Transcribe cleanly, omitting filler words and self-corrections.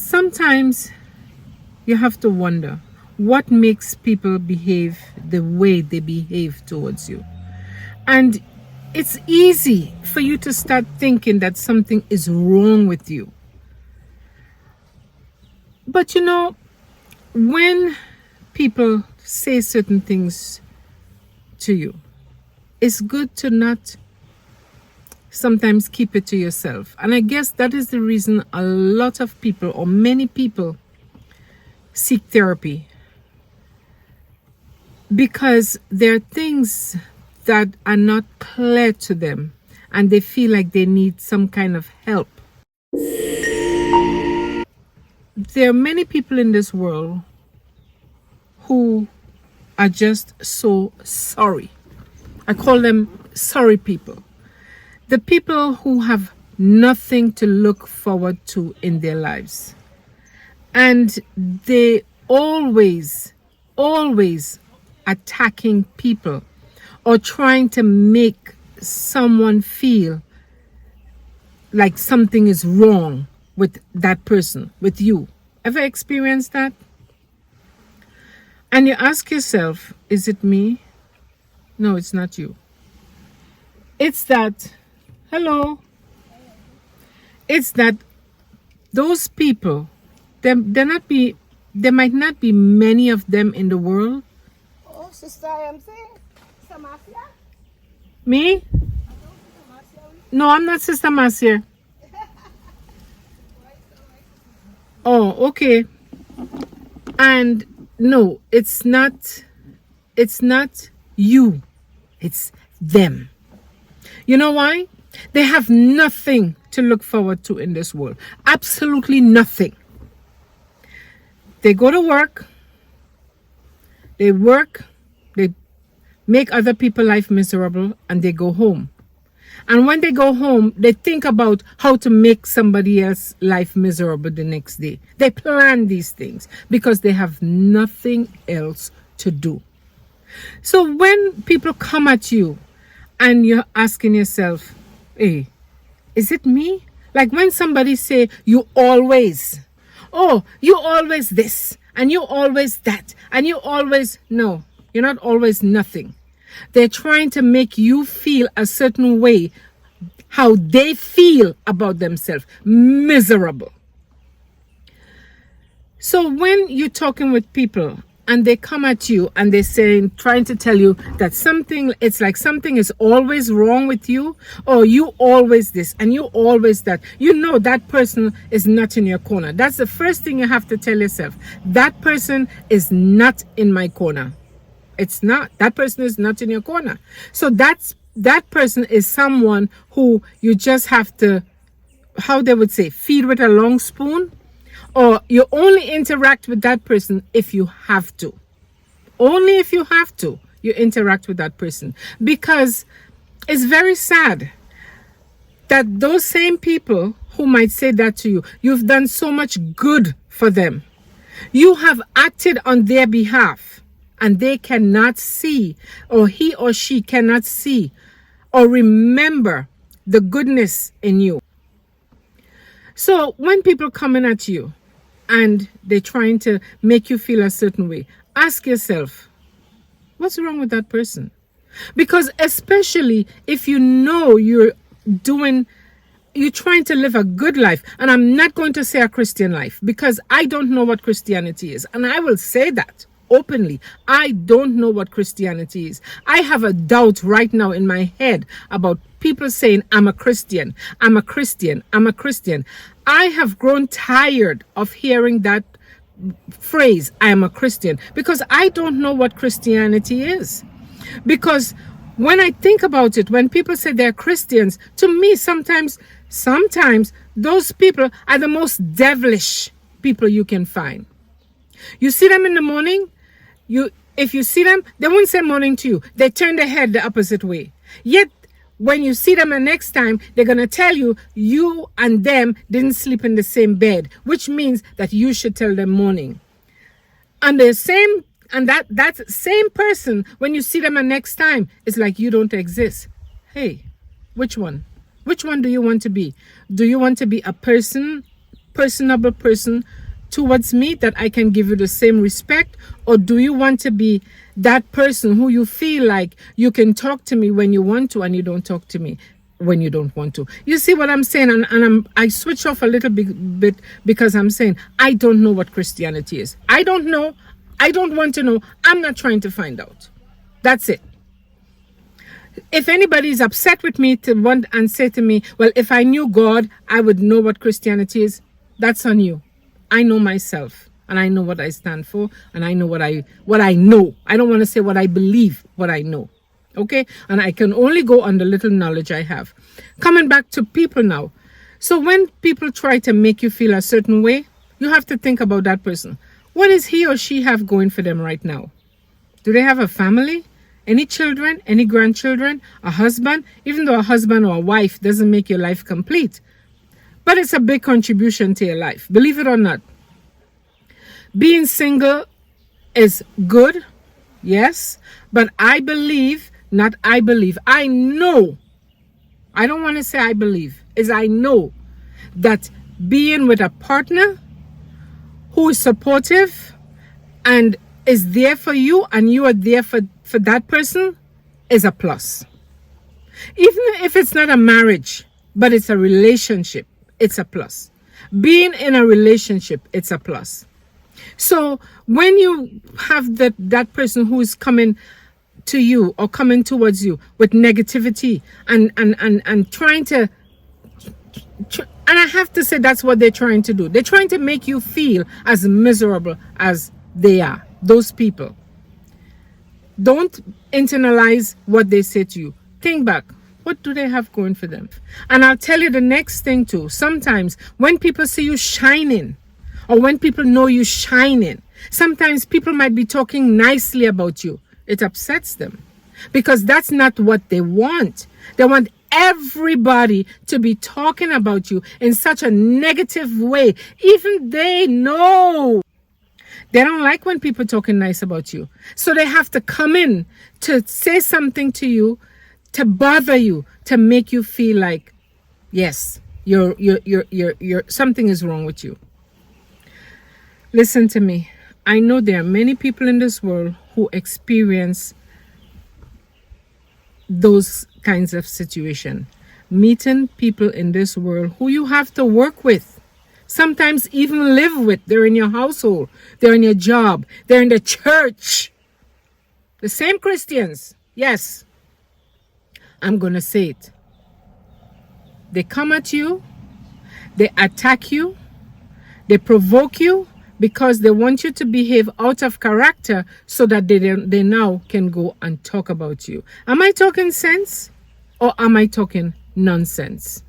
sometimes you have to wonder what makes people behave the way they behave towards you. And it's easy for you to start thinking that something is wrong with you. But you know, when people say certain things to you, it's good to not sometimes keep it to yourself. And I guess that is the reason a lot of people, or many people, seek therapy. Because there are things that are not clear to them and they feel like they need some kind of help. There are many people in this world who are just so sorry. I call them sorry people. The people who have nothing to look forward to in their lives. And they always attacking people or trying to make someone feel like something is wrong with that person, with you. Ever experienced that? And you ask yourself, is it me? No, it's not you. It's that, hello. It's that those people, there might not be many of them in the world. Oh, Sister, I'm saying, Sister Marcia? Me? No, I'm not Sister Marcia. Oh, okay. And no, it's not you. It's them. You know why? They have nothing to look forward to in this world. Absolutely nothing. They go to work. They work. They make other people's life miserable and they go home. And when they go home, they think about how to make somebody else's life miserable the next day. They plan these things because they have nothing else to do. So when people come at you and you're asking yourself, hey, is it me? Like when somebody say, you always this, and you always that, and you always, no, you're not always nothing. They're trying to make you feel a certain way, how they feel about themselves, miserable. So when you're talking with people and they come at you and they're saying, trying to tell you that something, it's like something is always wrong with you, or you always this and you always that, you know that person is not in your corner. That's the first thing you have to tell yourself. That person is not in my corner. It's not. That person is not in your corner. So that person is someone who you just have to, how they would say, feed with a long spoon. Or you only interact with that person if you have to. Only if you have to, you interact with that person. Because it's very sad that those same people who might say that to you, you've done so much good for them. You have acted on their behalf. And they cannot see, or he or she cannot see, or remember the goodness in you. So when people coming at you and they're trying to make you feel a certain way, ask yourself, what's wrong with that person? Because especially if you know you're trying to live a good life, and I'm not going to say a Christian life because I don't know what Christianity is, and I will say that openly. I don't know what Christianity is. I have a doubt right now in my head about people saying, I'm a Christian, I'm a Christian, I'm a Christian. I have grown tired of hearing that phrase, I am a Christian, because I don't know what Christianity is. Because when I think about it, when people say they're Christians, to me, sometimes those people are the most devilish people you can find. You see them in the morning, if you see them, they won't say morning to you. They turn their head the opposite way. Yet, when you see them the next time, they're going to tell you, you and them didn't sleep in the same bed, which means that you should tell them morning. And that same person, when you see them the next time, it's like you don't exist. Hey, which one? Which one do you want to be? Do you want to be a person personable person towards me that I can give you the same respect? Or do you want to be that person who you feel like you can talk to me when you want to and you don't talk to me when you don't want to? You see what I'm saying? And I switch off a little bit because I'm saying I don't know what Christianity is. I don't know. I don't want to know. I'm not trying to find out. That's it. If anybody is upset with me to want and say to me, well, if I knew God, I would know what Christianity is, that's on you. I know myself, and I know what I stand for, and I know what I know. I don't want to say what I believe, what I know. Okay? And I can only go on the little knowledge I have. Coming back to people now. So when people try to make you feel a certain way, you have to think about that person. What does he or she have going for them right now? Do they have a family? Any children? Any grandchildren? A husband? Even though a husband or a wife doesn't make your life complete. But it's a big contribution to your life. Believe it or not. Being single is good. Yes. But I believe, not I believe, I know. I don't want to say I believe. Is I know that being with a partner who is supportive and is there for you and you are there for that person is a plus. Even if it's not a marriage, but it's a relationship, it's a plus. Being in a relationship, it's a plus. So when you have that person who is coming to you or coming towards you with negativity and trying to, and I have to say that's what they're trying to do. They're trying to make you feel as miserable as they are, those people. Don't internalize what they say to you. Think back. What do they have going for them? And I'll tell you the next thing too. Sometimes when people see you shining or when people know you shining, sometimes people might be talking nicely about you. It upsets them because that's not what they want. They want everybody to be talking about you in such a negative way. Even they know. They don't like when people talking nice about you. So they have to come in to say something to you, to bother you, to make you feel like, yes, you're something is wrong with you. Listen to me. I know there are many people in this world who experience those kinds of situation. Meeting people in this world who you have to work with. Sometimes even live with. They're in your household. They're in your job. They're in the church. The same Christians. Yes. I'm going to say it. They come at you. They attack you. They provoke you because they want you to behave out of character so that they now can go and talk about you. Am I talking sense or am I talking nonsense?